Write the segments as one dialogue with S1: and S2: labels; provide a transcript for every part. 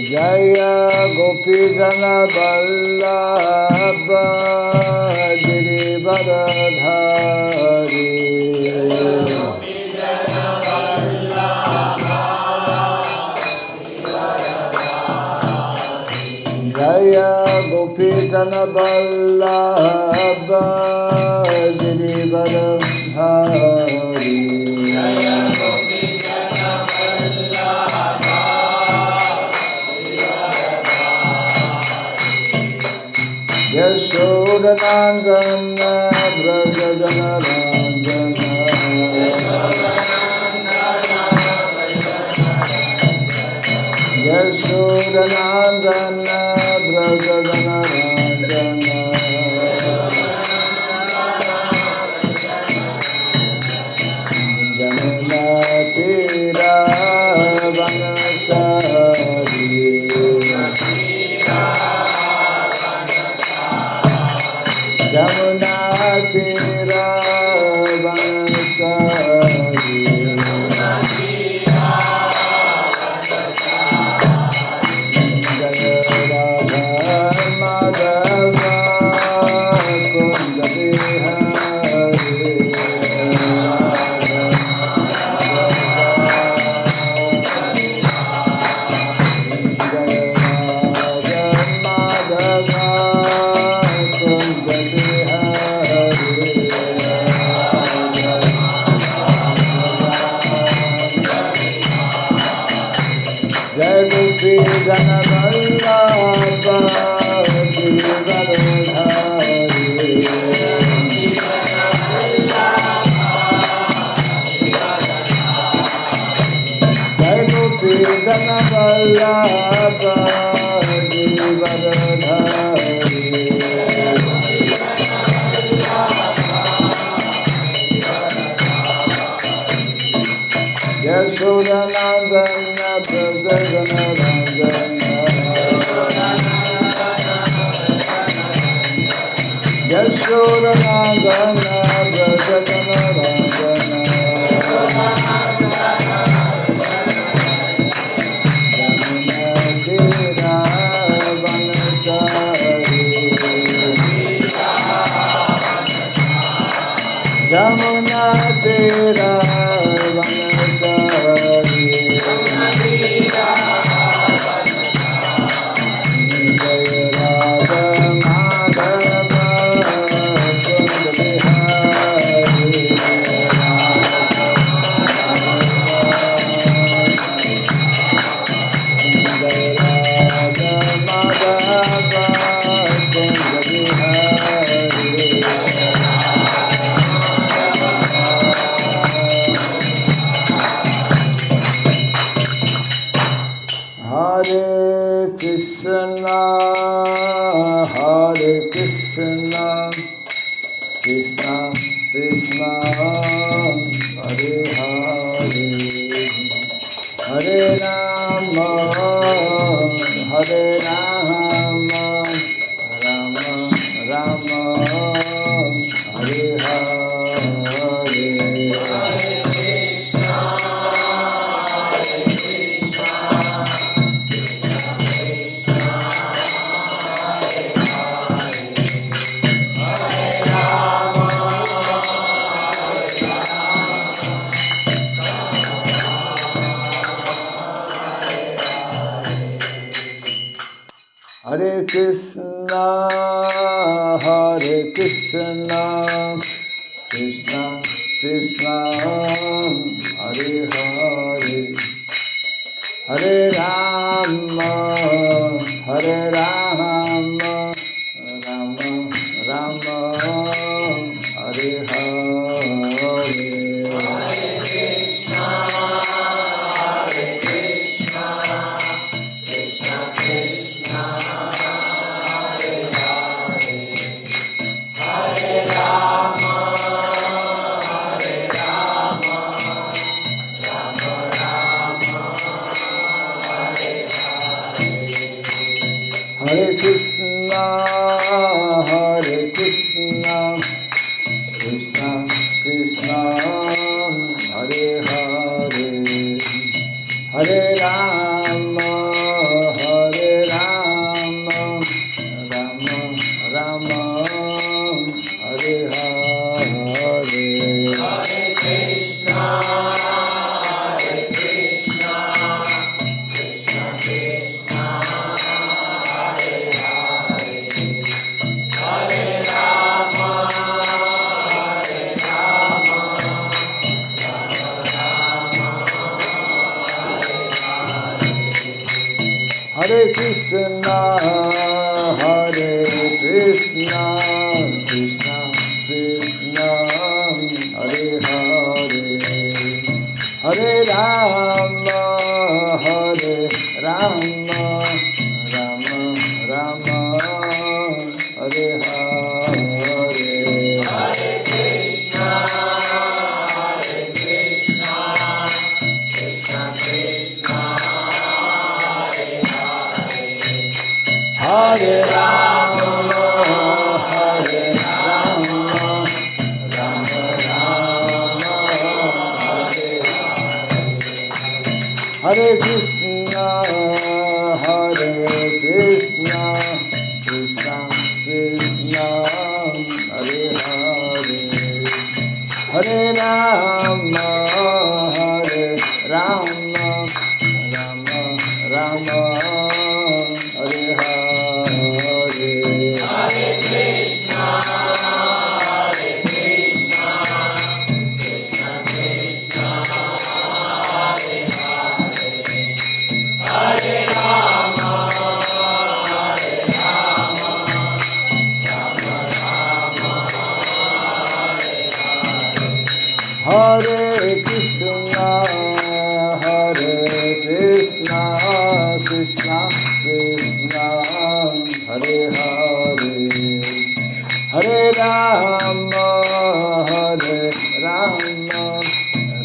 S1: जय गोपीजन वल्लभ गिरिवरधारी जय गोपीजन वल्लभ गिरिवरधारी यशोदनंदन व्रज जनरंजन यशोदनंदन व्रज जनरंजन जमुना तीरा वनचारी यमुना तीरा वनचारी जय राधा माधव कुंज बिहारी जय गोपी जन वल्लभ गिरिवरधारी जय गोपी जन वल्लभ गिरिवरधारी यशोदनंदन व्रज जनरंजन यशोदनंदन व्रज जनरंजन यमुना तीरा वनचारी यमुना तीरा वनचारी जय राधा माधव कुंज बिहारी जय Radha Madhav Kunj Bihari Hare Krishna, Krishna Krishna, Hare Hare, Hare Rama, Hare Rama, Rama Rama, Hare Hare. Hare Krishna, Krishna Krishna, Hare Hare, Hare Rama, Hare Rama, Rama Rama, Hare Hare. Hare Hare Krishna, Hare Krishna, Krishna Krishna, Hare Hare, Hare Rama, Hare Rama, Rama Rama, Hare Hare. Hare Krishna, Hare Krishna, Krishna Krishna, Hare Rama, Hare Rama, Rama Rama, Hare Hare. Hare Krishna, Hare Krishna, Krishna Krishna, Hare Hare, Hare Rama, Hare Rama, Rama Rama, Hare Hare. Hare Krishna, Hare Krishna, Krishna Krishna, Hare Hare, Hare Rama, Hare Rama, Rama Rama, Hare Hare. Hare Krishna, Hare Krishna, Krishna Krishna, Hare Hare, Hare Rama, Hare Rama,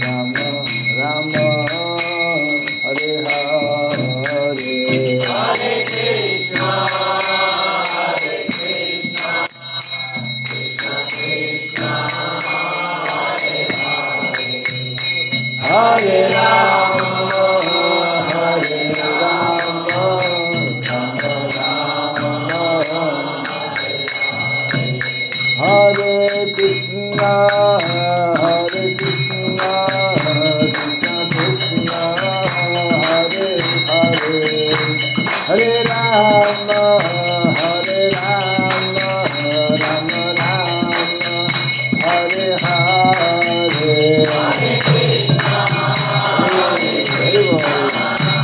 S1: Rama Rama, Hare Hare. Hare Krishna, Hare Krishna, Krishna Krishna, Hare Hare, Hare Rama, Hare Rama, Rama Rama, Hare Krishna, Hare Krishna, Krishna Krishna, Hare Hare, Hare Rama, Hare Rama, Rama Rama, Hare Hare. Hare Krishna, Hare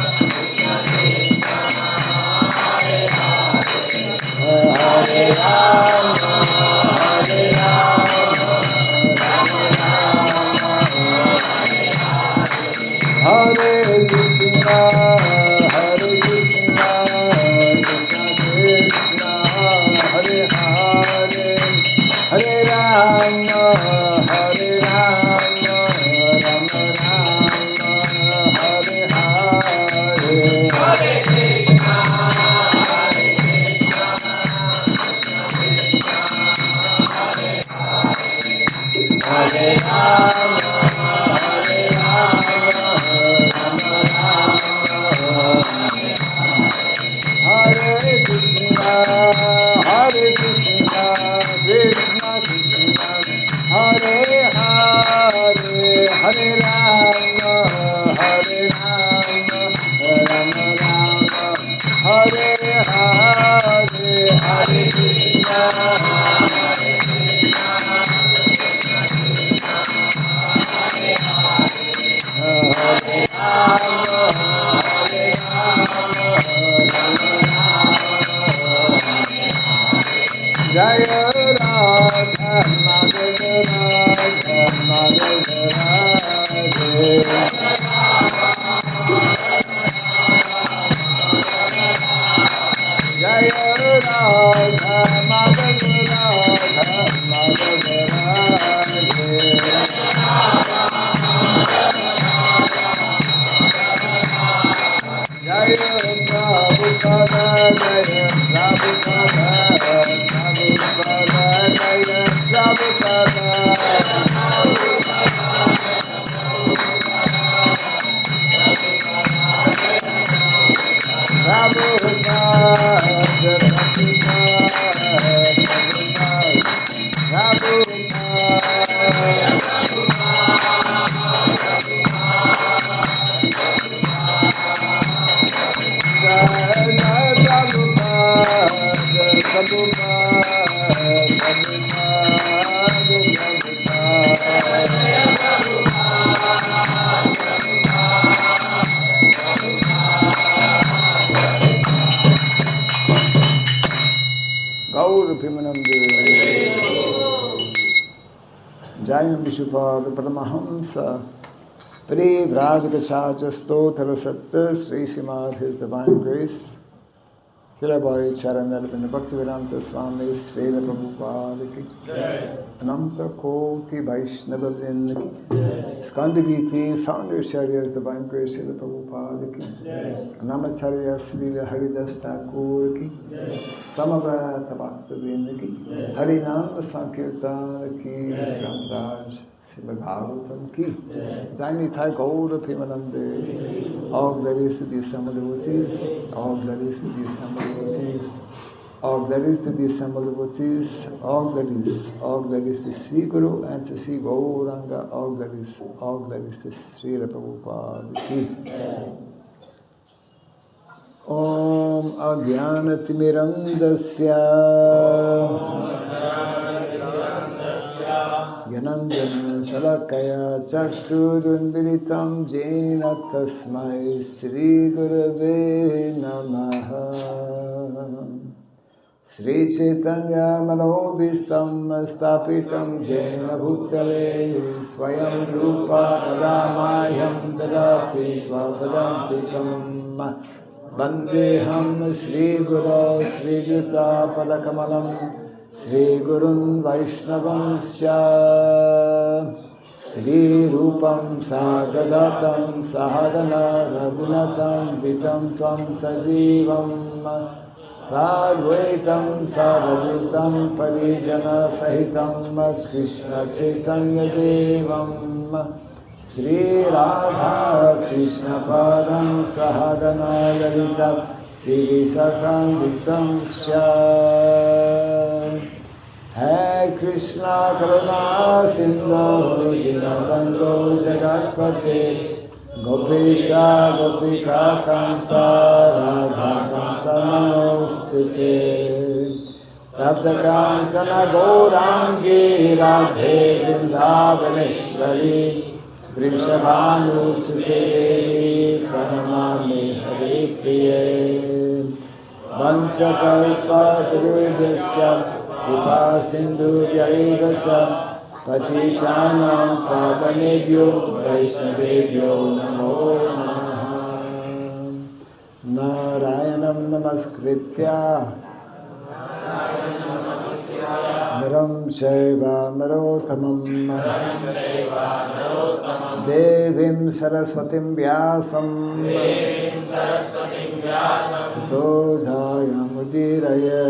S1: Krishna, Krishna Krishna, Hare Hare, Hare Rama, Hare Rama, Rama Rama, Hare Hare. Hare Krishna, Hare Krishna, Krishna Krishna, Hare Hare, Hare Rama, Hare Rama, Rama Rama, Hare Hare. Hare Krishna, Hare Krishna, Krishna Krishna, Hare Hare, Hare Rama, Hare Rama, Rama Rama, Hare Hare. Hare Krishna, Hare Krishna, Krishna Krishna, Hare Hare, Hare Rama, Hare Rama, Rama Rama, Hare Hare. Hare Krishna, Hare Krishna, Krishna Krishna, Hare Hare, Hare Rama, Hare Rama, Rama Rama, Hare Hare. Jaya Radha Madhava Radha Madhava Radhe, Jaya Radha Madhava Radha Madhava Radhe, Jaya Prabhupada, Jaya Prabhupada, Prabhupada, Jaya Prabhupada, Premanande. Jayam Vishupad Paramahamsa Pri Vrajakachacha Stotra Satta Sri Srimad His Divine Grace Hirabai Charanarvina Bhaktivedanta Swami Srila Prabhupada Ki Ananta Koti Vaishnava Vrinda Ki Skandaviti Founder Sharya's Divine Grace Srila Prabhupada Ki Namacharya Srila Haridas Thakur Ki Samavata Bhakta Vrinda Ki Harinam Sankirtan Ki Ramraj Srimad Bhagavatam Ki Jai Thai Gaura Premanande. All glories to the assembled devotees, all glories to the assembled devotees, all glories to the assembled devotees, all glories to Sri Guru and to Sri Gauranga, all glories to Srila Prabhupada Ki. Om Ajnanatimirandasya Yanandana Shalakaya Chakshurunvilitam Jena Tasmai Sri Gurave Namaha Sri Chaitanya Manobhistam Stapitam Jena Bhutale Swayam Rupa Ramayam Dadati Svapadantikam Vandeham Sri Guru Sri Juta Padakamalam Sri Gurun Vaishnavansya Sri Rupam Sagadatam Sahagana Raghunatam Vitam Tvam Sajivam Sadvaitam Saraditam Parijana Sahitam Krishna Chaitanya Devam Sri Radha Krishna Padam Sahagana Lalita Sri Sakam Sya Hai Krishna Karuna Sindhu Dinabandhu Jagatpate Gopesha Gopika Kanta Radha Kanta Manostite Taptakansana Gaurangi Radhe Vrindavaneshwari Vrishabhanu Sute Pranamami Hare Priye Vansakalpa Tirudasya Vipa Sindhu Vyaigasya Patitanam Pavanebhyo Vaishnavebhyo Namo Namaha Narayanam Namaskritya Naram Shaiva Narotamam Devim Saraswatim Vyasam Tozayam Udiraya.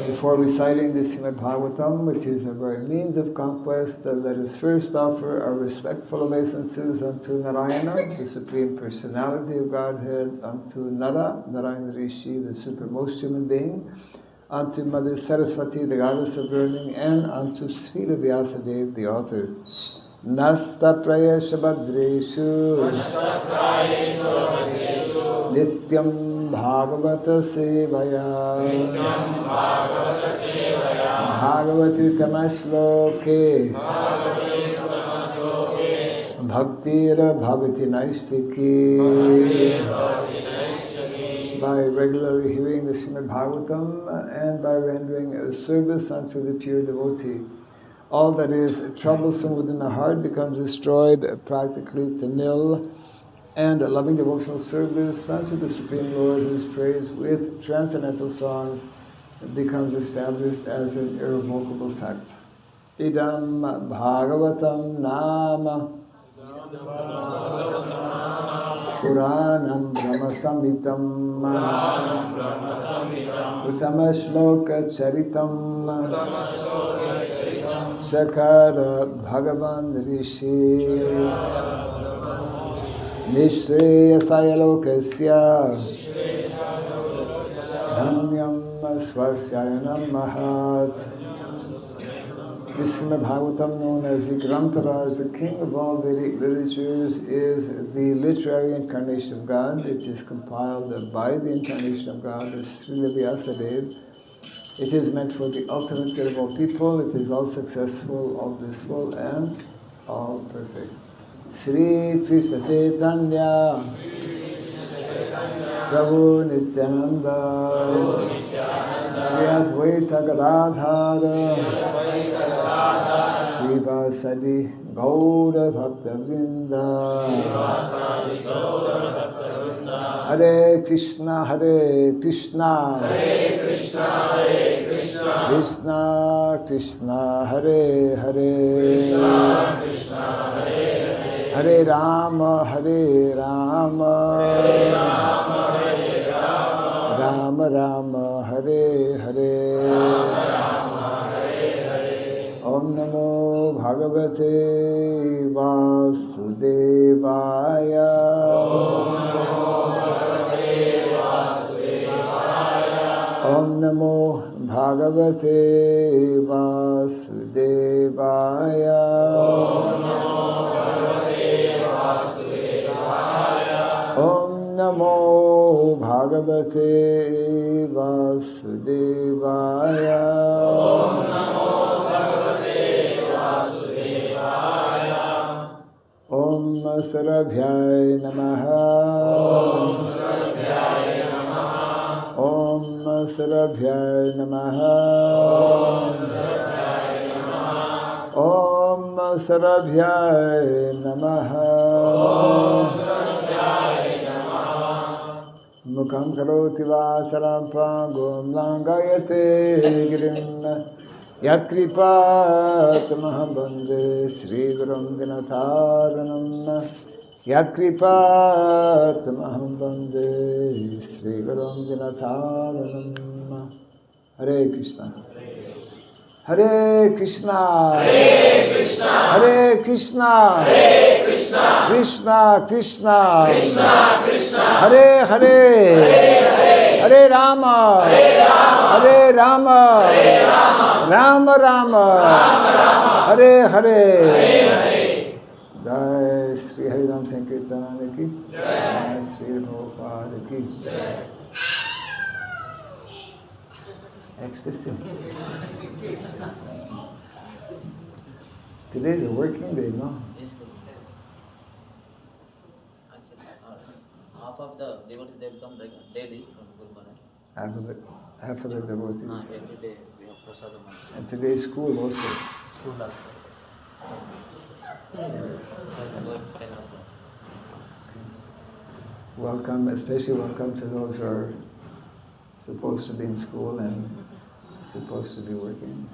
S1: Before reciting the Srimad Bhagavatam, which is a very means of conquest, let us first offer our respectful obeisances unto Narayana, the Supreme Personality of Godhead, unto Nara, Narayana Rishi, the supermost human being, unto Mother Saraswati, the goddess of learning, and unto Srila Vyasadeva, the author. Nasta Prayesha Badreshu Nityam Bhagavata Sevaya Bhagavati Tamashloke Bhaktira Bhavati Naistiki. By regularly hearing the Srimad Bhagavatam and by rendering a service unto the pure devotee, all that is troublesome within the heart becomes destroyed practically to nil, and a loving devotional service unto the Supreme Lord, who is praised with transcendental songs, becomes established as an irrevocable fact. Idam Bhagavatam Nama Puranam Brahma Samhitam Uttama Shloka Charitam Sakara Bhagavan Rishi Nishreyasaya Lokasya Dhanyam Swasyayanam Mahat. This Srimad Bhagavatam, known as the Grantaraj, the king of all Vedic literatures, is the literary incarnation of God. It is compiled by the incarnation of God, the Srila Vyasadeva. It is meant for the ultimate good of all people. It is all successful, all blissful, and all perfect. Sri Krishna Chaitanya Prabhu Nityananda, Sri Advaita Gadadhara, Sri Vasadi Gaura Bhakta Vrinda, Hare Krishna, Krishna Krishna, Hare Hare, Hare Rama, Rama Rama, Hare Hare. Om Namo Bhagavate Vasudevaya. Om Namo Bhagavate Vasudevaya. Om Namo Bhagavate Vasudevaya. Om Sarabhyay Namaha. Om Sarabhyay Namaha. Om Sarabhyay Namaha. Mukham karoti vacharam pangum langayate girim. Yat kripatamaham bande Sri Gurum Dinataranam. Yat kripatamaham bande Sri Gurum Dinataranam. Hare Krishna. Hare Krishna. Hare Krishna. Krishna Krishna. Hare Hare. Hare Rama. Hare Rama. Rama Rama. Hare Hare. Jai Sri Harinam Sankirtan ki. Jai Sri Prabhupada ki. Ecstasy. Today is a working day, no?
S2: Yes, actually, half of the devotees they will come daily from Guru Maharaj.
S1: Half of the devotees.
S2: Every day we have prasadam.
S1: And today is school also.
S2: School also. Going 10 o'clock.
S1: Welcome, especially welcome to those who are supposed to be in school and supposed to be working.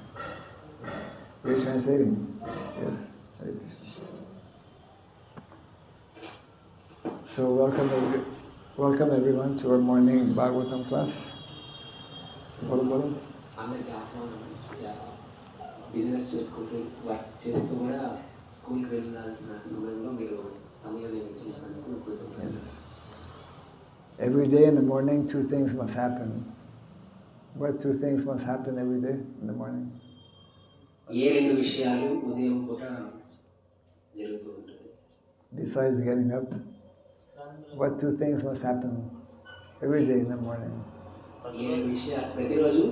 S1: You're translating? Yes. Hare Krishna. So welcome everyone to our morning Bhagavatam class. Bolo bolo.
S3: అందరికి ఆహ్వానం business చేసుకుంటూ work చేస్తూ కూడా స్కూల్కి వెళ్ళాల్సిన సమయంలో మీరు సమయం ఇచ్చినందుకు కృతజ్ఞతలు.
S1: Yes. Every day in the morning, two things must happen. What two things must happen every day in the morning?
S3: ఏ రెండు విషయాలు ఉదయం పూట జరుగుతూ ఉంటుంది?
S1: Besides getting up, what two things must happen every day in the morning?
S3: ఏ రెండు విషయాలు ప్రతిరోజు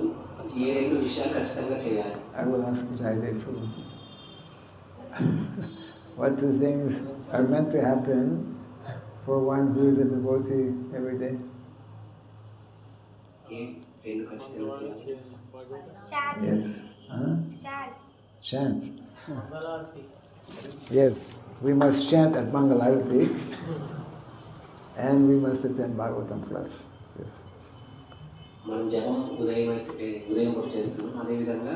S3: ఏ రెండు విషయాలు ఖచ్చితంగా చేయాలి?
S1: I will ask Jaidev too. What two things are meant to happen for one who is a devotee every day?
S3: ఏ రెండు ఖచ్చితంగా చేయాలి?
S1: Yes. Chant. Yes, we must chant at Mangalarati and we must attend Bhagavatam class. Yes.
S3: మనం జపం ఉదయం పూట చేస్తున్నాం, అదేవిధంగా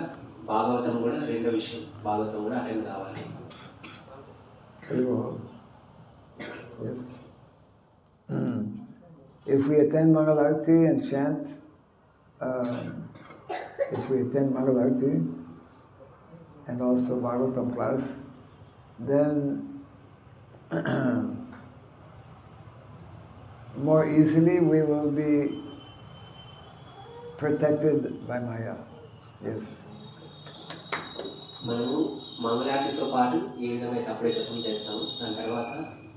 S3: భాగవతం కూడా రెండో విషయం, భాగవతం కూడా అటెండ్ కావాలి.
S1: Yes. If we attend Mangalarati and chant, if we attend Mangalarati and also Bhagavatam class, then more easily we will be protected by Maya. Yes.
S3: మనము మంగళారతితో పాటు ఏ విధంగా అయితే అప్పుడే జపం చేస్తామో, దాని తర్వాత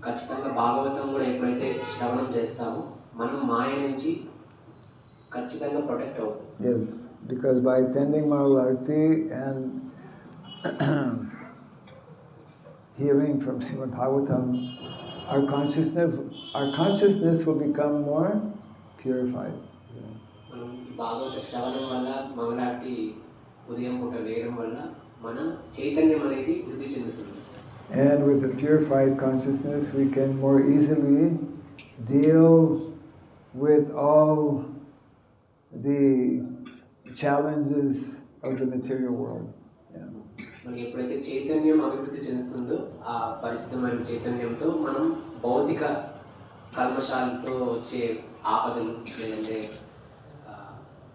S3: ఖచ్చితంగా భాగవతం కూడా ఎప్పుడైతే శ్రవణం చేస్తామో మనం మాయ నుంచి ఖచ్చితంగా ప్రొటెక్ట్ అవుతాం.
S1: Yes, because by attending Mangalarati and hearing from Srimad Bhagavatam, our consciousness will become more purified. Yeah.
S3: మనం ఈ భాగవత శ్రవణం వల్ల మంగళారతి ఉదయం పూట వేయడం వల్ల మన చైతన్యం అనేది వృద్ధి చెందుతుంది.
S1: And with a purified consciousness, we can more easily deal with all the challenges of the material world. Yeah.
S3: మనకి ఎప్పుడైతే చైతన్యం అభివృద్ధి చెందుతుందో ఆ పరిశుద్ధమైన చైతన్యంతో మనం భౌతిక కల్మషాలతో వచ్చే ఆపదలు లేదంటే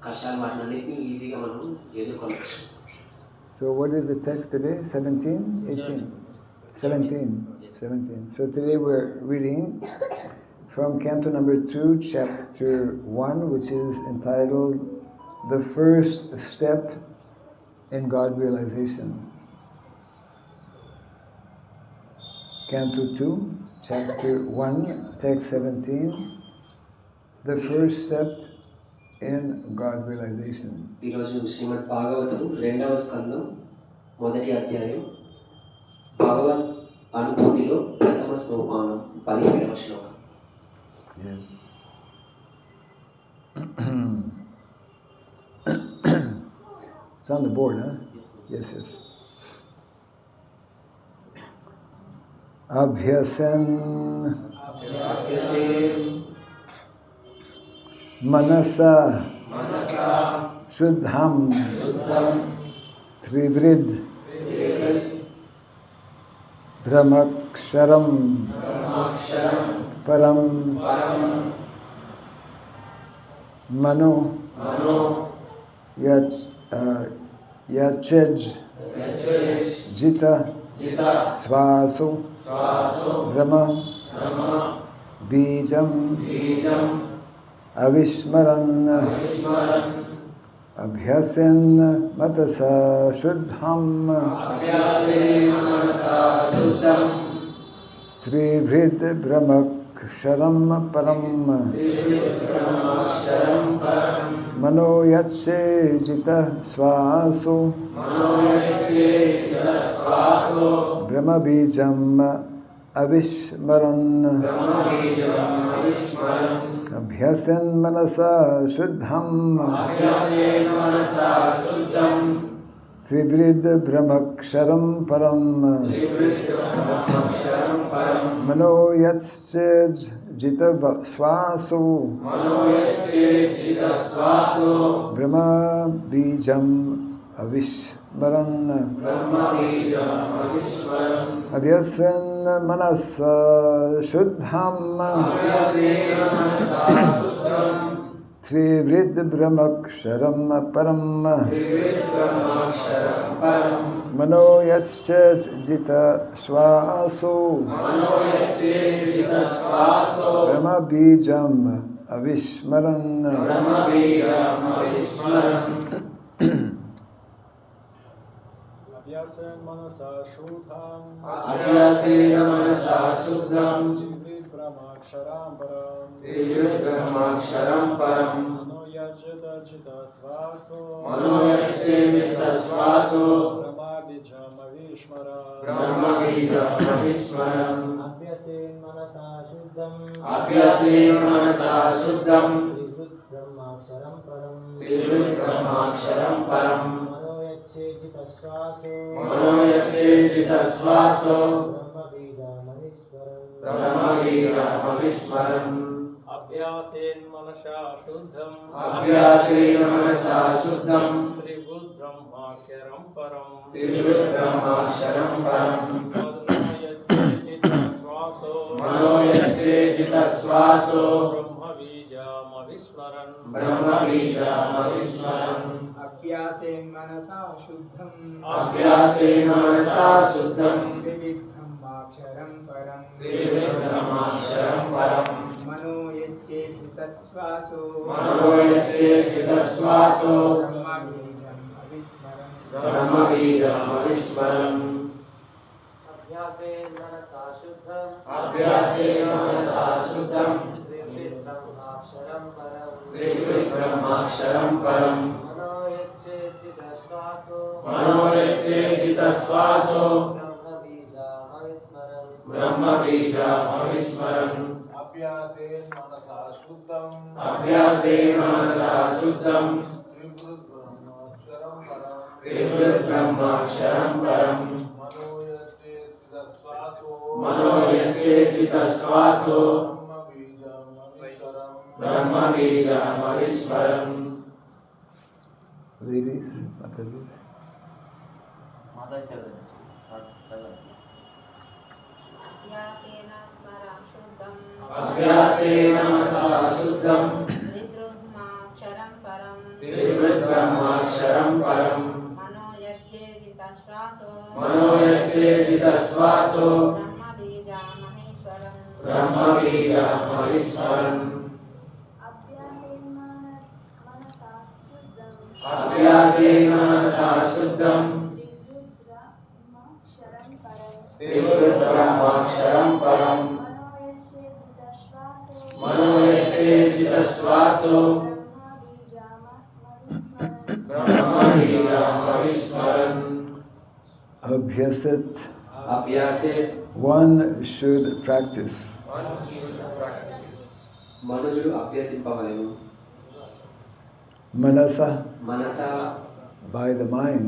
S3: కష్టాలు వాటినన్నింటినీ ఈజీగా మనం ఎదుర్కొనవచ్చు.
S1: So what is the text today? 17? 18? 17. So today we're reading from Canto number 2, chapter 1, which is entitled The First Step in God Realization. Canto 2, chapter 1, text 17, The First Step in God Realization.
S3: ఈరోజు శ్రీమద్ భాగవతం 2వ స్కందం 1వ అధ్యాయం భగవత్ అనుభూతిలో ప్రథమ సోపానం 17వ శ్లోకం.
S1: Yes. It's on the board, huh? Yes. Abhyasan Manasa Shuddham Trivrid Brahmaksharam Param Mano Yachej Jita Svaso Brahma Bijam Avismaran Abhyasen Matasa Shuddham Trivrid Brahmaksharam Param Mano Yatshe Jita Svaso Brahma Bijam Avismaran Abhyasen Manasa Shuddham Trivrid Brahmaksharam Param Mano Yatshe Jita Svaso Brahma Bijam Avismaran Abhyasen Manasa Shuddham Trivrid Brahmaksharam Param Mano Yatshe Jita Svaso Brahma Bijam Avismaran.
S4: Abhyasen Manasa Shuddham Trivrid Brahmaksharam Param Mano Yajita Jita Svaso Brahma Bijam Avismaran
S5: Abhyasen Manasa Shuddham Trivrid Brahmaksharam Param Mano Yatshe Jita Svaso Brahma Bijam Avismaran
S4: Abhyasen Manasa Shuddham Trivrid Brahmaksharam Param Mano Yatshe Jita Svaso Brahma Bijam Avismaran
S5: Abhyasen Manasa Shuddham Trivrid Brahmaksharam Param Mano Yatshe Jita Svaso Brahma Bijam Avismaran
S2: Abhyasen Manasa Shuddham Trivrid Brahmaksharam Param Mano Yatshe Jita Svaso Brahma Bijam Avismaran
S6: अभ्यासेन मनसा शुद्धं
S7: अभ्यासेन मनसा शुद्धं
S6: त्रिवृद्ब्रह्माक्षरं परं
S7: त्रिवृद्ब्रह्माक्षरं परं
S6: मनो यच्चेत्तश्वासो
S7: ब्रह्मबीजमविस्मरम्.
S1: Ladies, Mataji.
S2: Mata Chandra.
S8: अभ्यासेन स्मरं शुद्धं
S7: अभ्यासेन मनसा शुद्धं
S8: त्रिब्रह्माक्षरं परं
S7: त्रिवृद्ब्रह्माक्षरं परं
S8: मनो यच्चेदितश्वासो
S7: मनोयच्चेजितश्वासो
S8: ब्रह्मबीजामहेश्वरम्
S7: ब्रह्मबीजमविस्मरन्.
S9: अभ्यासेन मनसा शुद्धं
S7: अभ्यासेन मनसा शुद्धं
S9: त्रिवृद्ब्रह्माक्षरं
S7: त्रिवृद्ब्रह्माक्षरं
S9: परं
S7: परं मनोयच्चेजितश्वासो ब्रह्मबीजमविस्मरन्.
S1: Abhyasit.
S3: అభ్యాసేత్
S1: One should practice.
S3: మనుజుడు అభ్యసింపవలెను.
S1: Manasa,
S3: మనస
S1: by the mind.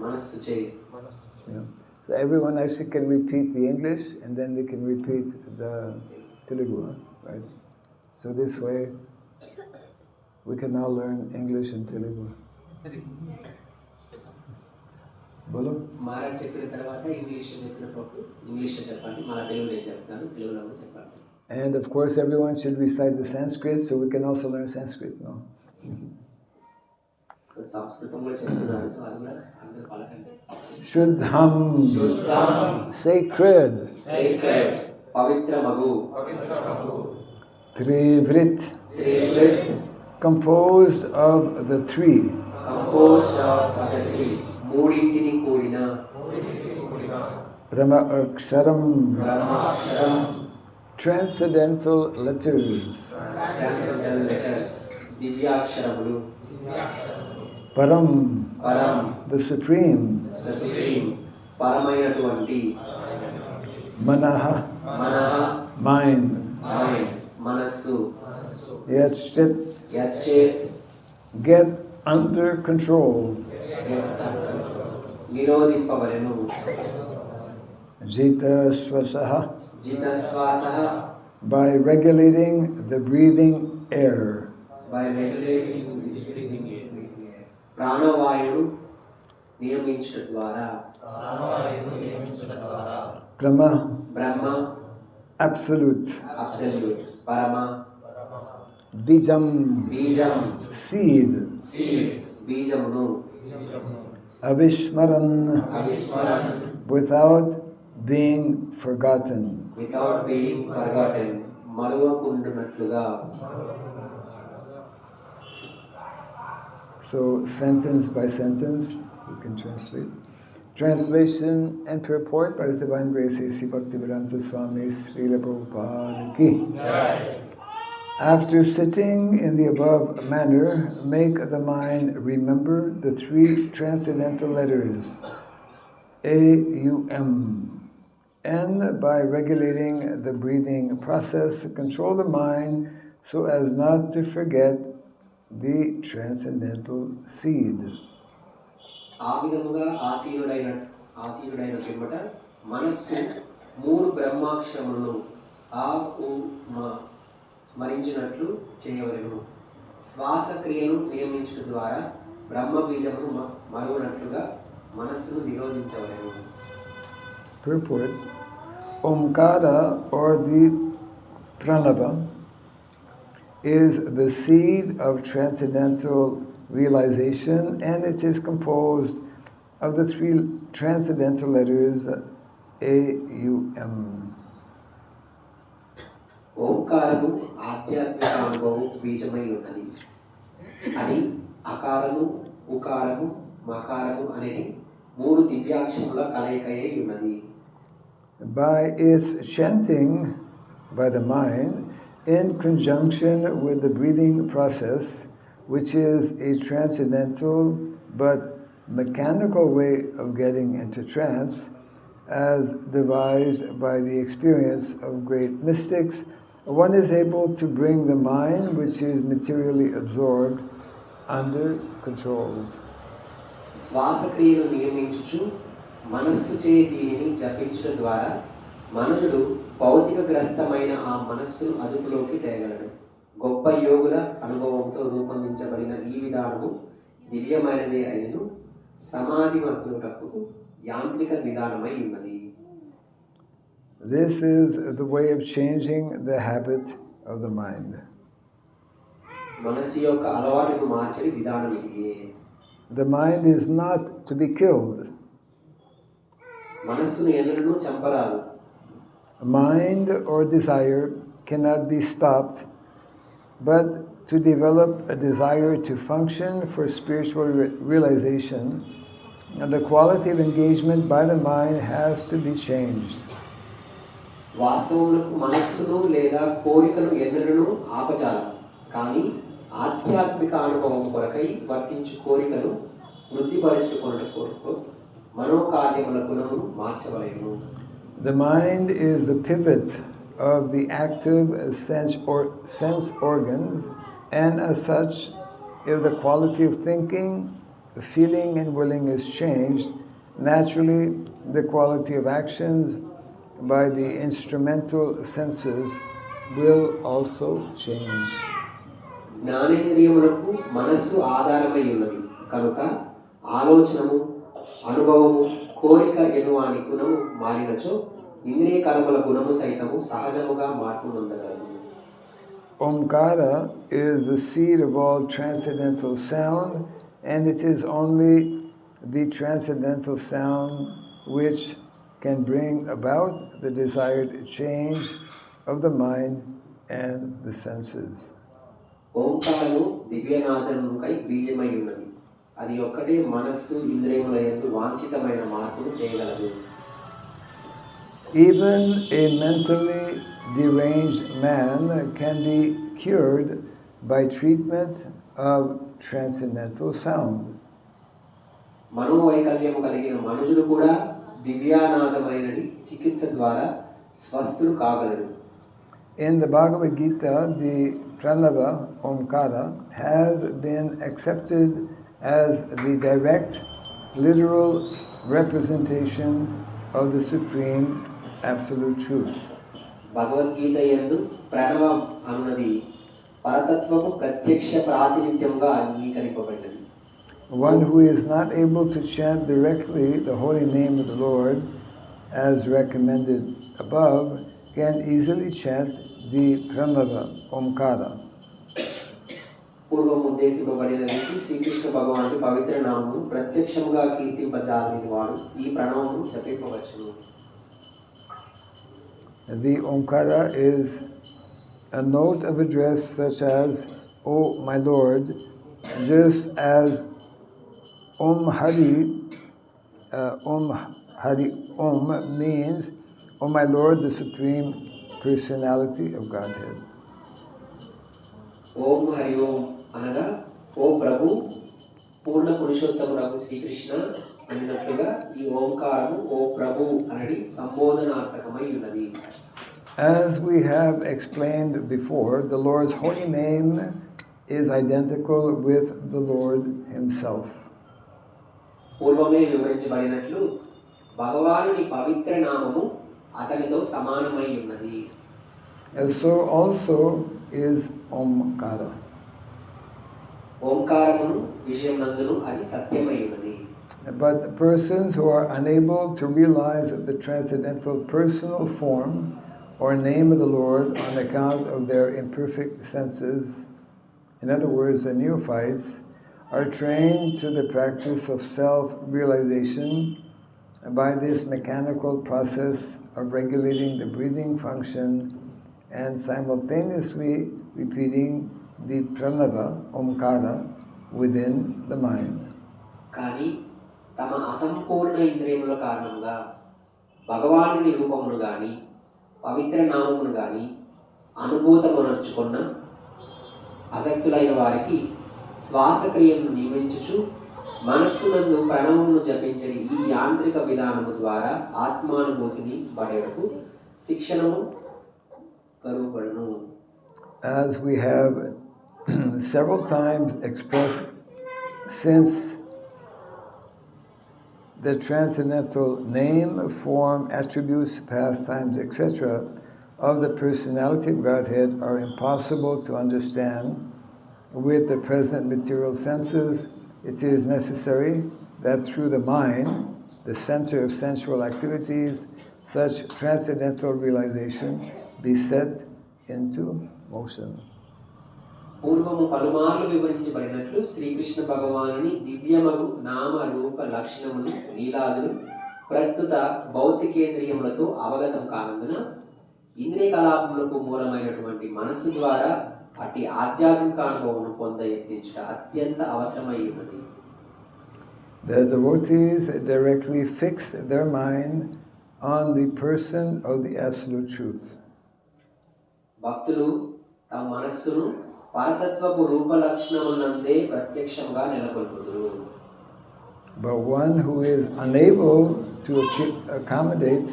S3: మనస్సు చేయి.
S1: Yeah. So everyone actually can repeat the English and then they can repeat the Telugu, right? So this way we can now learn English and Telugu. Bolo?
S3: Maharaj చెప్పిన తర్వాత ఇంగ్లీష్లో చెప్పినప్పుడు ఇంగ్లీష్లో చెప్పండి, మన తెలుగులో నేను చెప్తాను, తెలుగులో కూడా చెప్పండి.
S1: And of course everyone should recite the Sanskrit so we can also learn Sanskrit, no?
S3: సంస్కృతం కూడా చెప్తున్నారు, సో అది కూడా అందరూ పలకండి.
S1: Shuddham.
S7: Shuddham.
S1: Sacred.
S7: Sacred.
S3: పవిత్రమగు.
S1: Trivrit.
S7: Trivrit.
S1: Composed of the three.
S3: Composed of the three. మూడింటిని కూడిన.
S1: Brahma Aksharam.
S3: బ్రహ్మాక్షరం.
S1: Transcendental letters.
S3: Transcendental letters. దివ్యాక్షరములు.
S1: Param.
S3: పరం.
S1: The supreme.
S3: The supreme. పరమైనటువంటి.
S1: Manaha.
S3: మనః.
S1: Mind.
S3: మైండ్. మనస్సు.
S1: Yachit.
S3: యచ్చేత్.
S1: Get under control.
S3: నిరోధింపవలెను.
S1: Jita Swasaha.
S3: జితశ్వాసః.
S1: By regulating the breathing air.
S3: By regulating ప్రాణవాయువు నియమించడం ద్వారా.
S1: Brahma.
S3: Brahma.
S1: Absolute.
S3: Absolute. పరమ.
S1: Bijam.
S3: బీజం.
S1: Seed.
S3: Seed. బీజమును.
S1: Avishmaran.
S3: అవిస్మరన్.
S1: Without being forgotten.
S3: Without being forgotten. మరువకుండునట్లుగా.
S1: So sentence by sentence, you can translate. Translation and purport by His Divine Grace A.C. Bhaktivedanta Swami Srila Prabhupada Ki. After sitting in the above manner, make the mind remember the three transcendental letters A-U-M. And by regulating the breathing process, control the mind so as not to forget the transcendental seed.
S3: ఆ విధముగా ఆసీనుడైన పిమ్మట మనస్సు మూడు బ్రహ్మాక్షరములను ఆ ఉ మ స్మరించినట్లు చేయవలెను. శ్వాసక్రియను నియమించడం ద్వారా బ్రహ్మ బీజమును మరువనట్లుగా మనస్సును నిరోధించవలెను.
S1: Purport. Omkara, or the Pranava, is the seed of transcendental realization, and it is composed of the three transcendental letters A-U-M.
S3: ఓంకారము ఆధ్యాత్మిక అనుభవం బీజమై ఉన్నది. అది అకారము, ఉకారము, మకారము అనేది మూడు దివ్యాక్షరముల కలయికయై ఉన్నది.
S1: By its chanting by the mind, in conjunction with the breathing process, which is a transcendental but mechanical way of getting into trance, as devised by the experience of great mystics, one is able to bring the mind, which is materially absorbed, under control.
S3: శ్వాసక్రియను నియమించుచు మనస్సుచే దీనిని జపించుట ద్వారా మనుషుడు భౌతికగ్రస్తమైన ఆ మనస్సును అదుపులోకి తేగలడు. గొప్ప యోగుల అనుభవంతో రూపొందించబడిన ఈ విధానము దివ్యమైనదే అయినను సమాధి మగ్నుటకు యాంత్రిక విధానమై ఉన్నది.
S1: This is the way of changing the habit of the mind.
S3: మనస్సు యొక్క అలవాటును మార్చే విధానం ఇది.
S1: The mind is not to be killed.
S3: మనస్సును ఎన్నడూ చంపరాదు.
S1: Mind or desire cannot be stopped, but to develop a desire to function for spiritual realization, and the quality of engagement by the mind has to be changed.
S3: వాస్తవములకు మనస్సును లేదా కోరికను ఎన్నడూ ఆపజాలం, కానీ ఆధ్యాత్మిక అనుభవం కొరకై వర్తించు కోరికను వృద్ధిపరచుకొనుట కొరకు మనోకార్యముల గుణమును మార్చవలెను.
S1: The mind is the pivot of the active sense organs, and as such, if the quality of thinking, feeling, and willing is changed, naturally the quality of actions by the instrumental senses will also change.
S3: జ్ఞానేంద్రియములకు మనస్సు ఆధారమై ఉన్నది కనుక ఆలోచనము, అనుభవము, కోరిక ఎనువాని గుణము మారినచో ఇంద్రియ కర్మల గుణము సైతము సహజముగా మార్పు నొందగలదు.
S1: Omkara is the seed of all transcendental sound, and it is only the transcendental sound which can bring about the desired change of the mind and the senses.
S3: ఓంకారము దివ్యనాదముకై బీజమై ఉన్నది. అది ఒక్కటే మనస్సు, ఇంద్రియముల యందు వాంఛితమైన మార్పును తేగలదు.
S1: Even a mentally deranged man can be cured by treatment of transcendental sound.
S3: మనోవైకల్యము కలిగిన మనుషుడు కూడా దివ్యానాదమైనది చికిత్స ద్వారా స్వస్థుడు కాగలడు.
S1: In the Bhagavad Gita, the Pranava Omkara has been accepted as the direct, literal representation of the supreme absolute truth.
S3: Bhagavad Gita యందు ప్రణవం అన్నది పరతత్వపు ప్రత్యక్ష ప్రాతినిధ్యంగా అంగీకరింపబడినది.
S1: One who is not able to chant directly the holy name of the Lord, as recommended above, can easily chant the Pranava Omkara.
S3: పూర్వం ఉద్దేశింపబడిన రీతి శ్రీకృష్ణ భగవానుడి పవిత్ర నామము ప్రత్యక్షముగా కీర్తింపజాలని వాడు ఈ ప్రణవమును జపింపవచ్చును.
S1: The Omkara is a note of address such as, "O my Lord," just as Om Hari means, "O my Lord, the Supreme Personality of Godhead."
S3: ఓం హరి ఓం అనగా ఓ ప్రభు పూర్ణ పురుషోత్తముడగు శ్రీకృష్ణ అన్నట్లుగా ఈ ఓంకారము ఓ ప్రభు అనడి సంబోధనార్థకమై ఉన్నది.
S1: As we have explained before, the Lord's holy name is identical with the Lord Himself.
S3: పూర్వమే వివరించబడినట్లు భగవానుడి పవిత్ర నామము అతనితో సమానమై ఉన్నది.
S1: And so also is Omkara.
S3: ఓంకారమును విషయం నందును అది సత్యమై ఉన్నది.
S1: But persons who are unable to realize the transcendental personal form or name of the Lord on account of their imperfect senses, in other words, the neophytes, are trained to the practice of self-realization by this mechanical process of regulating the breathing function and simultaneously repeating the Pranava Omkara within the mind.
S3: కానీ తమ అసంపూర్ణ ఇంద్రియముల కారణంగా భగవానుని రూపమును గాని పవిత్ర నామమును గాని అనుభూతమునర్చుకున్న అసక్తులైన వారికి శ్వాసక్రియను నియమించుచు మనస్సునందు ప్రణవమును జపించని ఈ యాంత్రిక విధానము ద్వారా ఆత్మానుభూతిని పడేటకు శిక్షణము కలుగుబడును.
S1: As we have several times expressed, since the transcendental name, form, attributes, pastimes, etc. of the personality of Godhead are impossible to understand with the present material senses, it is necessary that through the mind, the center of sensual activities, such transcendental realization be set into motion.
S3: పూర్వము పలుమార్లు వివరించబడినట్లు శ్రీకృష్ణ భగవానుని దివ్యమగు నామ రూప లక్షణములు లీలాదులు ప్రస్తుత భౌతికేంద్రియములతో అవగతం కానందున ఇంద్రియ కలాపములకు మూలమైనటువంటి మనస్సు ద్వారా అట్టి ఆధ్యాత్మిక అనుభవం పొంద యత్నించుట అత్యంత అవసరమై ఉన్నది.
S1: The devotees directly fix their mind on the person of the absolute truth.
S3: భక్తులు తమ మనస్సును పరతత్వపు రూప లక్షణములందే ప్రత్యక్షంగా నెలకొల్పుదురు.
S1: But one who is unable to accommodate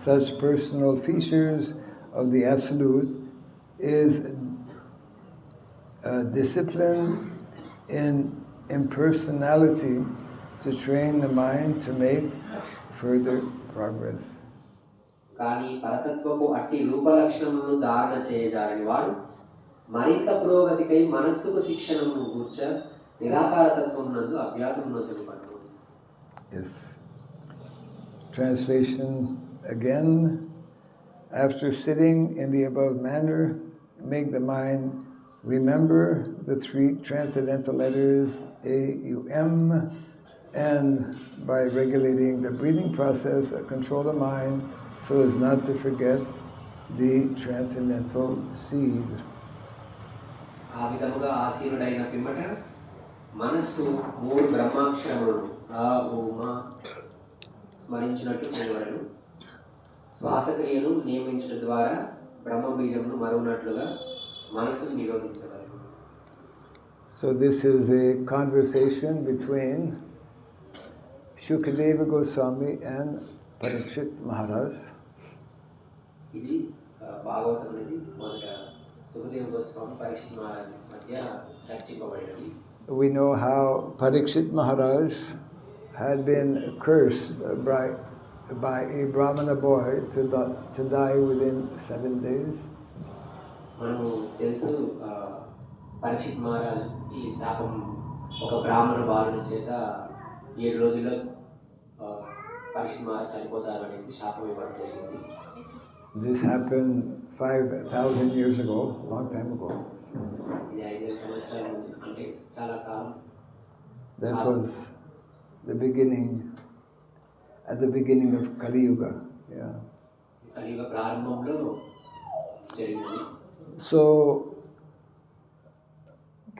S1: such personal features of the absolute is disciplined in impersonality to train the mind to make further progress.
S3: కానీ పరతత్వపు అట్టి రూప లక్షణములను ధారణ చేయజాలని వాడు మరింత పురోగతికై మనస్సుకు శిక్షణను కూర్చ నిరాకార తత్వం నందు అభ్యాసమును చెలుపడు.
S1: Yes. Translation again. After sitting in the above manner, make the mind remember the three transcendental letters A, U, M, and by regulating the breathing process, control the mind so as not to forget the transcendental seed.
S3: ఆ విధముగా ఆసీనుడైన పిమ్మట మనస్సు మూడు బ్రహ్మాక్షరములను ఆ ఉమా స్మరించినట్లు చేయబడను. శ్వాసక్రియను నియమించడం ద్వారా బ్రహ్మ బీజమును మరువునట్లుగా మనస్సును నిరోధించగలరు.
S1: So this is a conversation between Shukadeva Goswami and Parikshit Maharaj.
S3: ఇది భాగవతం అనేది మొదట సుఖదేవ గోస్వామి పరీక్షిత్ మహారాజు మధ్య చర్చింపబడినది.
S1: We know how Parikshit Maharaj had been cursed by a Brahmana boy to die within 7 days.
S3: మనము తెలుసు పరీక్షిత్ మహారాజు ఈ శాపం ఒక బ్రాహ్మణ బాలుని చేత 7 రోజుల్లో పరీక్షిత్ మహారాజు చనిపోతారు అనేసి శాపం ఇవ్వడం జరిగింది.
S1: This happened 5,000 years ago, long time ago.
S3: ఇది 5,000 సంవత్సరాల ముందు, అంటే చాలా కాలం.
S1: That was the beginning, at the beginning of Kali Yuga. Yeah.
S3: కలియుగ ప్రారంభంలో జరిగింది.
S1: So,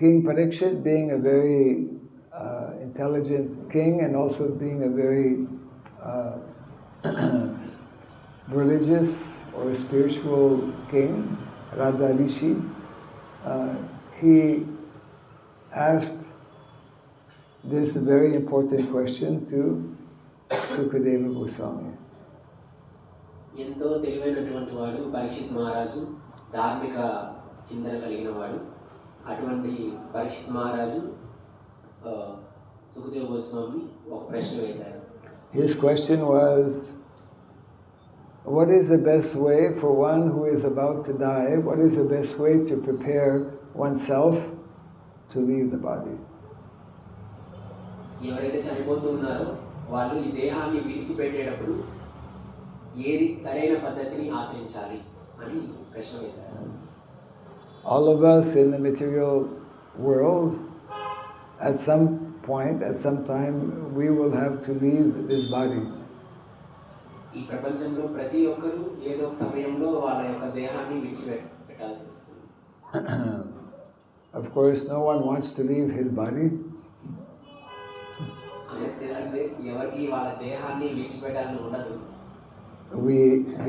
S1: King Parikshit, being a very intelligent king and also being a very religious or spiritual king, Raja Rishi, he asked this very important question to Shukadeva Goswami.
S3: ఎంతో తెలివైనటువంటి వాడు పరీక్షిత్ మహారాజు, ధార్మిక చింతన కలిగిన వాడు. అటువంటి పరీక్షిత్ మహారాజు సుఖదేవ్ గోస్వామి ఒక ప్రశ్న వేశారు.
S1: His question was, what is the best way for one who is about to die? What is the best way to prepare oneself to leave the body?
S3: ఎవరైతే చనిపోతున్నారో వాళ్ళు ఈ దేహాన్ని విడిచిపెట్టేటప్పుడు ఏది సరైన పద్ధతిని ఆచరించాలి అని ప్రశ్న వేశారు.
S1: All of us in the material world, at some point, at some time, we will have to leave this body.
S3: ఈ ప్రపంచంలో ప్రతి ఒక్కరూ ఏదో ఒక సమయంలో వాళ్ళ యొక్క దేహాన్ని విడిచిపెట్టాల్సి వస్తుంది.
S1: Of course, no one wants to leave his body.
S3: అందరికీ తెలిసిందే, ఎవరికి వాళ్ళ దేహాన్ని విడిచిపెట్టాలని ఉండదు.
S1: We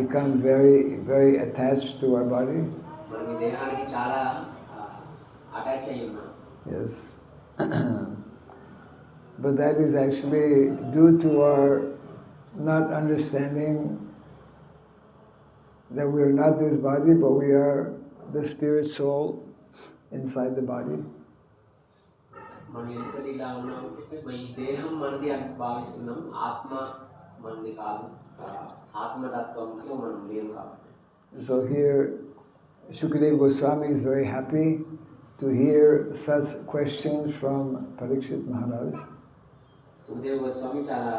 S1: become very, very attached to our body.
S3: మనం ఈ దేహానికి చాలా అటాచ్ అయి ఉన్నాం.
S1: Yes. But that is actually due to our not understanding that we are not this body, but we are the spirit soul inside the body.
S3: మనం ఎందుకని ఇలా ఉన్నాం అంటే ఈ దేహం మనది అని భావిస్తున్నాం, ఆత్మ మనది కాదు, ఆత్మతత్వంతో మనం లేము కాబట్టి.
S1: So here Shukadeva Goswami is very happy to hear such questions from Parikshit Maharaj.
S3: Sukhdev Goswami చాలా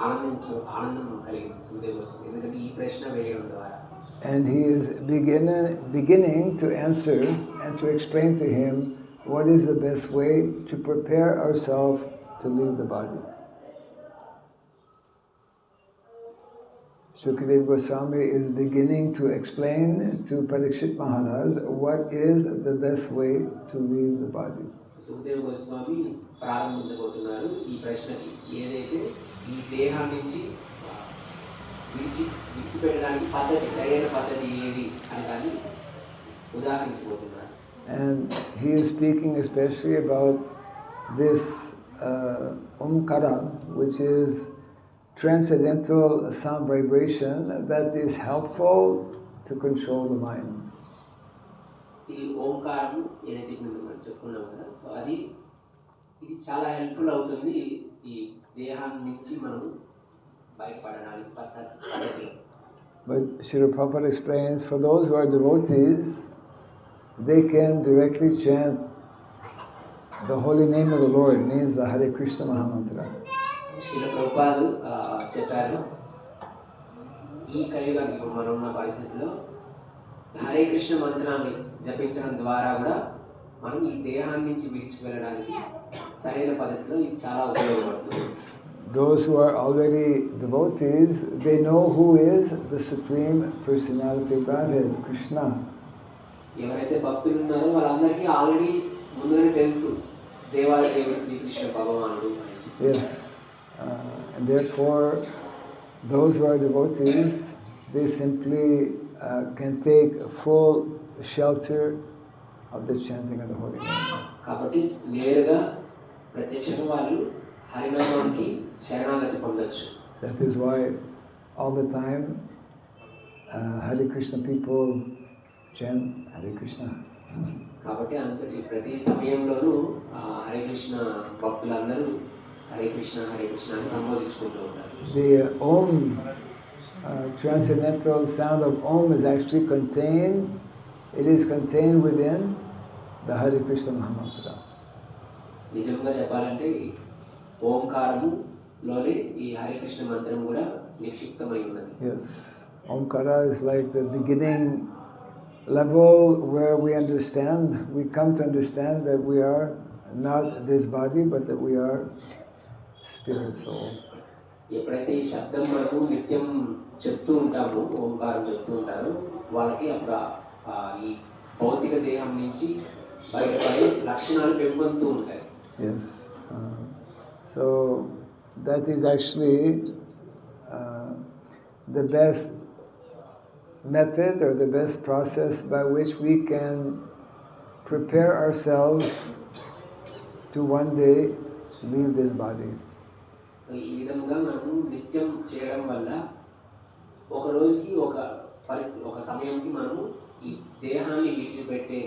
S3: ఆనందం కలిగింది సుఖదేవ్ గోస్వామి, ఎందుకంటే ఈ ప్రశ్న వేయడం ద్వారా.
S1: And he is beginning to answer and to explain to him what is the best way to prepare ourselves to leave the body. Shukadeva Goswami is beginning to explain to Parikshit Maharaj what is the best way to leave the body.
S3: Sukhdev Goswami ప్రారంభించబోతున్నారు ఈ ప్రశ్నకి, ఏదైతే ఈ దేహం నుంచి విడిచిపెట్టడానికి పద్ధతి, సరైన పద్ధతి ఏది అని దాన్ని ఉదాహరించబోతున్నారు.
S1: And he is speaking especially about this Omkara, which is transcendental sound vibration that is helpful to control the mind.
S3: ఈ ఓంకారం ఏదైతే ఇప్పుడు మనం చెప్పుకున్నాం కదా, సో ఇది చాలా హెల్ప్ఫుల్ అవుతుంది ఈ దేహాన్ని నుంచి మనం బయటపడడానికి పద్ధతిలో.
S1: But Srila Prabhupada explains, for those who are devotees, they can directly chant the holy name of the Lord, means the Hare Krishna Mahamantra.
S3: Srila ప్రభుపాదు చెప్పారు, ఈ కలియుగానికి ఇప్పుడు మనం ఉన్న పరిస్థితిలో హరే కృష్ణ మంత్రాన్ని జపించడం ద్వారా కూడా మనం ఈ దేహాన్ని నుంచి విడిచి వెళ్ళడానికి సరైన పద్ధతిలో ఇది చాలా ఉపయోగపడుతుంది.
S1: Those who are already devotees, they know who is the Supreme Personality of Godhead, Krishna.
S3: ఎవరైతే భక్తులు ఉన్నారో వాళ్ళందరికీ ఆల్రెడీ ముందుగానే తెలుసు దేవాది దేవుడు శ్రీకృష్ణ భగవానుడు అనేసి.
S1: Yes. And therefore, those who are devotees, they simply can take full shelter of the chanting of the holy name.
S3: కాబట్టి నేరుగా ప్రత్యక్షంగా వాళ్ళు హరినామానికి శరణాగతి పొందొచ్చు.
S1: That is why all the time Hare Krishna people chant Hare Krishna.
S3: కాబట్టి అంతటి ప్రతి సమయంలోనూ హరే కృష్ణ భక్తులందరూ హరే కృష్ణ అని సంబోధించుకుంటూ ఉంటారు.
S1: The Om, transcendental sound of Om is actually contained within the Hare Krishna Mahamantra.
S3: నిజంగా చెప్పాలంటే ఓంకారములోనే ఈ హరే కృష్ణ మంత్రం కూడా నిక్షిప్తమై ఉన్నది.
S1: Yes, Omkara is like the beginning level where we come to understand that we are not this body, but that we are spirit soul.
S3: ఎప్పుడైతే ఈ శబ్దం మనకు నిత్యం చెప్తూ ఉంటామో, ఓంకారం చెప్తూ ఉంటారో, వాళ్ళకి అప్పుడు ఈ భౌతిక దేహం నుంచి బయటపడే లక్షణాలు పెంపొందుతూ ఉంటాయి.
S1: Yes. So that is actually the best method or the best process by which we can prepare ourselves to one day leave this body.
S3: ఈ విధంగా మనము నిత్యం చేయడం వల్ల ఒక రోజుకి ఒక సమయంకి మనము ఈ దేహాన్ని విడిచిపెట్టే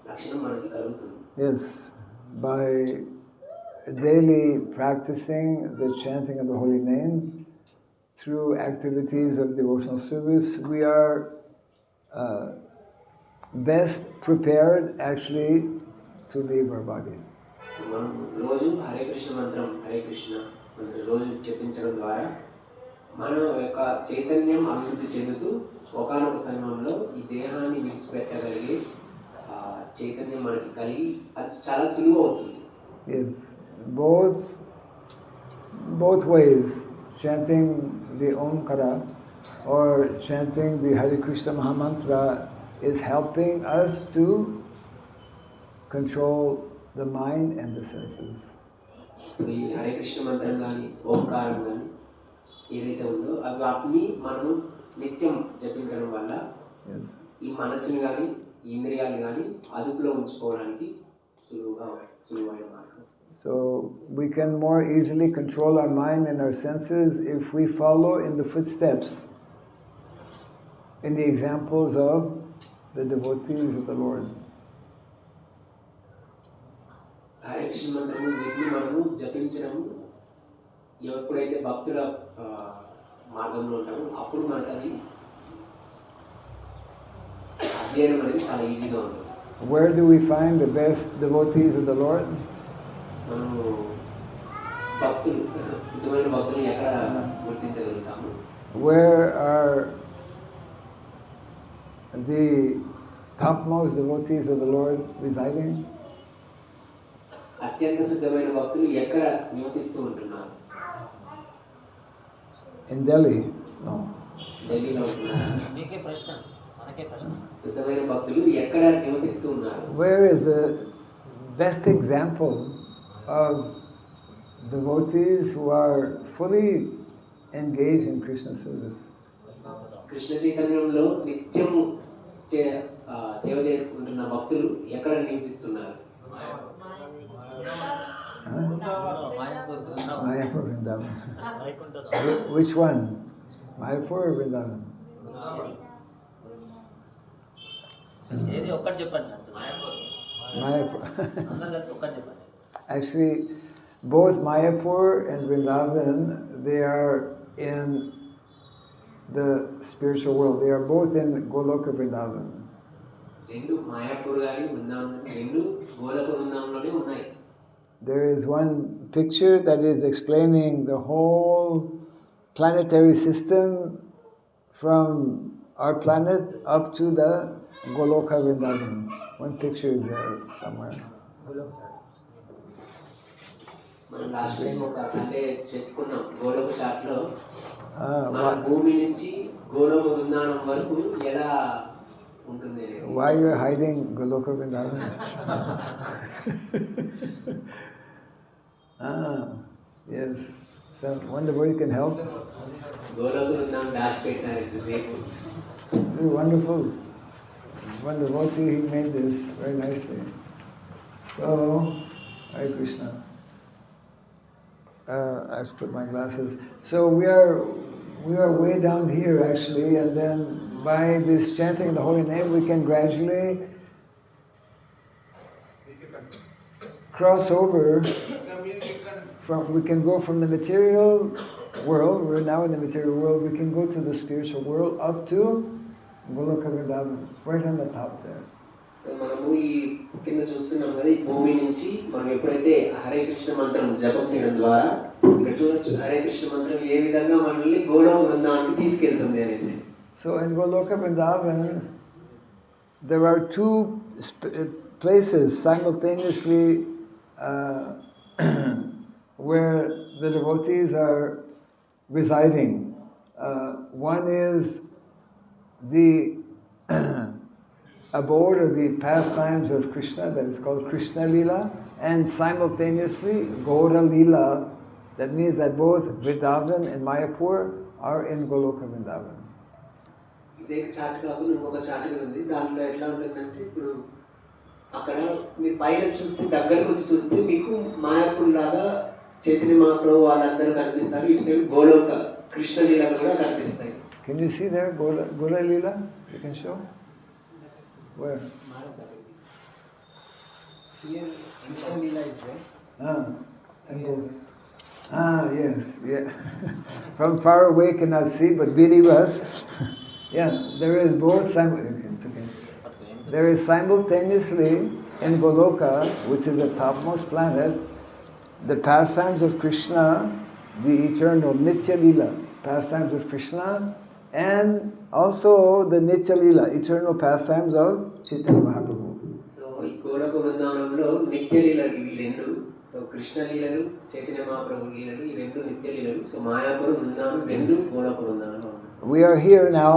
S3: లక్షణం మనకి కలుగుతుంది.
S1: Yes, by daily practicing the chanting of the holy name through activities of devotional service, we are best prepared actually to leave our body.
S3: మనం రోజు హరే కృష్ణ మంత్రం రోజు జపించడం ద్వారా మన యొక్క చైతన్యం అభివృద్ధి చెందుతూ ఒకానొక సమయంలో ఈ దేహాన్ని విడిచిపెట్టగలిగే చైతన్యం మనకి కలిగి అది చాలా సులువు అవుతుంది.
S1: Yes, both ways, chanting the Omkara or chanting the Hare Krishna Mahamantra is helping us to control the mind and the senses.
S3: ఈ హరే కృష్ణ మంత్రం కానీ ఓంకారం కానీ ఏదైతే ఉందో వాటిని మనం నిత్యం జపించడం వల్ల ఈ మనస్సుని కానీ ఈ ఇంద్రియాలు కానీ అదుపులో ఉంచుకోవడానికి సులువైన మార్గం.
S1: So we can more easily control our mind and our senses if we follow in the footsteps, in the examples of the devotees of the Lord.
S3: Hare Krishna మంత్రము వీటిని మనము జపించడము ఎప్పుడైతే భక్తుల మార్గంలో ఉంటామో అప్పుడు మనకు అది అధ్యయనం అనేది చాలా ఈజీగా ఉంటుంది.
S1: Where do we find the best devotees of the Lord?
S3: మనము భక్తులు సిద్ధమైన భక్తులు ఎక్కడ గుర్తించగలుగుతాము?
S1: Where are the topmost devotees of the Lord residing?
S3: అత్యంత సిద్ధమైన భక్తులు ఎక్కడ నివసిస్తూ ఉంటున్నారు?
S1: In Delhi? No.
S3: ఢిల్లీలో ఉంటున్నారు.
S2: మీకే ప్రశ్న, మనకే ప్రశ్న.
S3: సిద్ధమైన భక్తులు ఎక్కడ నివసిస్తూ ఉన్నారు?
S1: Where is the best example of devotees who are fully engaged in Krishna service?
S3: Krishna చైతన్యంలో నిత్యం సేవ చేసుకుంటున్న భక్తులు ఎక్కడ నివసిస్తున్నారు?
S2: Mayapur Brindavanam.
S1: Mayapur, Vrindavan.
S4: వైకుంఠధామం.
S1: Which one? Mayapur or Vrindavan?
S2: ఏది ఒక్కటి చెప్పండి అంటున్నా.
S1: Mayapur.
S2: అందరు కలిసి ఒక్కటి చెప్పండి.
S1: Actually, both Mayapur and Vrindavan, they are in the spiritual world. They are both in Goloka Vrindavan.
S3: రెండు మాయాపూర్ గాని బృందావనం రెండు గోలక బృందావనంలోనే ఉన్నాయి.
S1: There is one picture that is explaining the whole planetary system from our planet up to the Goloka Vrindavan. One picture is there somewhere.
S3: మనం last time ఒక Sunday చెప్పుకున్నాం గోలోక చాట్లో మన
S1: Why,
S3: భూమి నుంచి గోలోక బృందావనం వరకు ఎలా ఉంటుంది అనేది.
S1: why you are hiding Goloka Vrindavan? Yes. So wonder where you can help.
S3: Goloka Brindavanam దాచిపెట్టినారు ఎంతసేపు.
S1: Very wonderful. One devotee, he made this very nicely. So, Hare Krishna. I have to put my glasses. So we are way down here actually, and then by this chanting of the holy name, we can gradually cross over we can go from the material world, we're now in the material world, we can go to the spiritual world up to Goloka Vrindavan, right on the top there.
S3: మనము ఈ కింద చూస్తున్నాం కదా ఈ భూమి నుంచి మనం ఎప్పుడైతే హరే కృష్ణ మంత్రం జపం చేయడం ద్వారా ఇక్కడ చూడొచ్చు హరే కృష్ణ మంత్రం ఏ విధంగా మనల్ని గోలోక బృందావనానికి తీసుకెళ్తుంది అనేసి.
S1: So in Goloka Vrindavan, there are two places simultaneously where the devotees are residing. One is the abode or the pastimes of Krishna, that is called Krishna Lila, and simultaneously Gaura Lila, that means that both Vrindavan and Mayapur are in Goloka Vrindavan.
S3: ఇదే chat కాకుండా ఇంకొక chat ఉంది. దాంట్లో ఎట్లా ఉంటుందంటే ఇప్పుడు అక్కడ మీరు పైన చూస్తే దగ్గరకు వచ్చి చూస్తే మీకు మాయాపూర్ లాగా చైతన్య మహాప్రభు వాళ్ళందరూ కనిపిస్తారు. ఇటు సైడ్ గోలోక కృష్ణ లీలలు కూడా కనిపిస్తాయి.
S1: Can you see there Gaura Lila? You can show? Where?
S5: Here, Krishna Lila is there.
S1: And go. Yes, yeah. From far away cannot see, but believe us. Yeah, there is both There is simultaneously in Goloka, which is the topmost planet, the pastimes of Krishna, the eternal Nitya Lila, pastimes of Krishna, and also the Nitya Lila, eternal pastimes of Chaitanya Mahaprabhu.
S3: So ఈ గోలోక బృందావనంలో నిత్య లీలలు ఇవి రెండు. So Krishna లీలలు చైతన్య మహాప్రభు లీలలు ఈ రెండు నిత్య లీలలు. సో మాయాపురం బృందావనం రెండు Goloka Brindavanam.
S1: We are here now,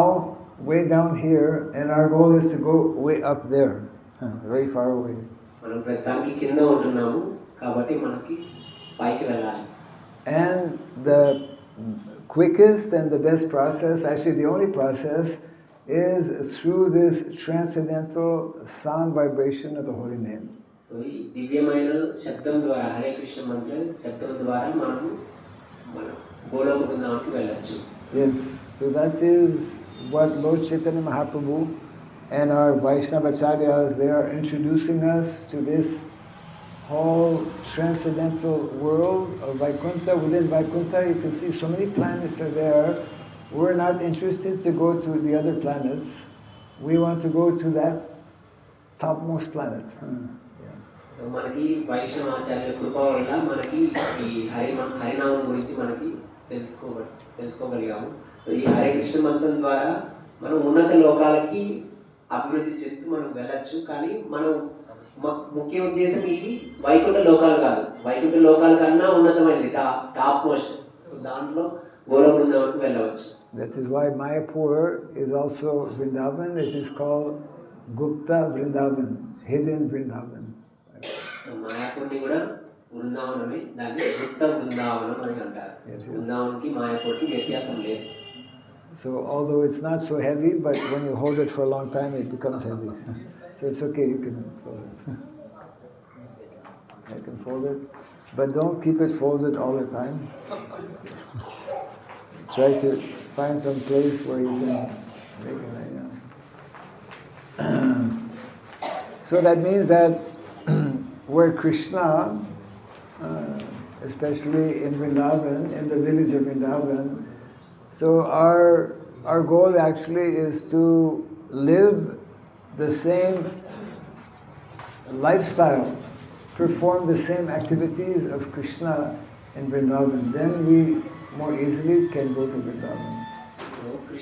S1: way down here, and our goal is to go way up there, very far away.
S3: మనం ప్రస్తుతానికి కింద ఉంటున్నాము కాబట్టి మనకి పైకి వెళ్ళాలి.
S1: And the quickest and the best process, actually the only process, is through this transcendental sound vibration of the holy name.
S3: So so ఈ దివ్యమైన శబ్దం ద్వారా హరే కృష్ణ మంత్ర శబ్దం ద్వారా మనం మన గోలోక బృందావనానికి వెళ్ళొచ్చు.
S1: Yes, so that is what Lord Chaitanya Mahaprabhu and our Vaishnavacharyas, they are introducing us to this whole transcendental world of Vaikuntha. Within Vaikuntha, you can see so many planets are there. We're not interested to go to the other planets. We want to go to that topmost planet.
S3: మనకి వైష్ణవ ఆచార్యుల కృప వల్ల మనకి ఈ హరినామం గురించి మనకి తెలుసుకోగలిగాము. So ఈ హరే కృష్ణ మంత్రం ద్వారా మనం ఉన్నత లోకాలకి అభివృద్ధి చెందుతూ మనం వెళ్ళచ్చు. కానీ మనం ముఖ్య ఉద్దేశం ఇది వైకుంఠ లోకాలు కాదు, వైకుంఠ లోకాల కన్నా ఉన్నతమైనది టాప్ మోస్ట్. సో దాంట్లో గోలోక బృందావనానికి వెళ్ళవచ్చు.
S1: That is why Mayapur is also Vrindavan. It is called Gupta Vrindavan, hidden Vrindavan.
S3: మాయాపూర్ని కూడా బృందావనమే, దాన్ని గుప్త బృందావనం అని అంటారు. బృందావన్కి మాయాపూర్కి వ్యత్యాసం లేదు.
S1: So although it's not so heavy, but when you hold it for a long time, it becomes heavy. So it's okay, you can fold it. You can fold it, but don't keep it folded all the time. Try to find some place where you can make it like that. So that means that where Krishna, especially in Vrindavan, in the village of Vrindavan, so our goal actually is to live the same lifestyle, perform the same activities of Krishna in Vrindavan. Then we more easily can go to Vrindavan.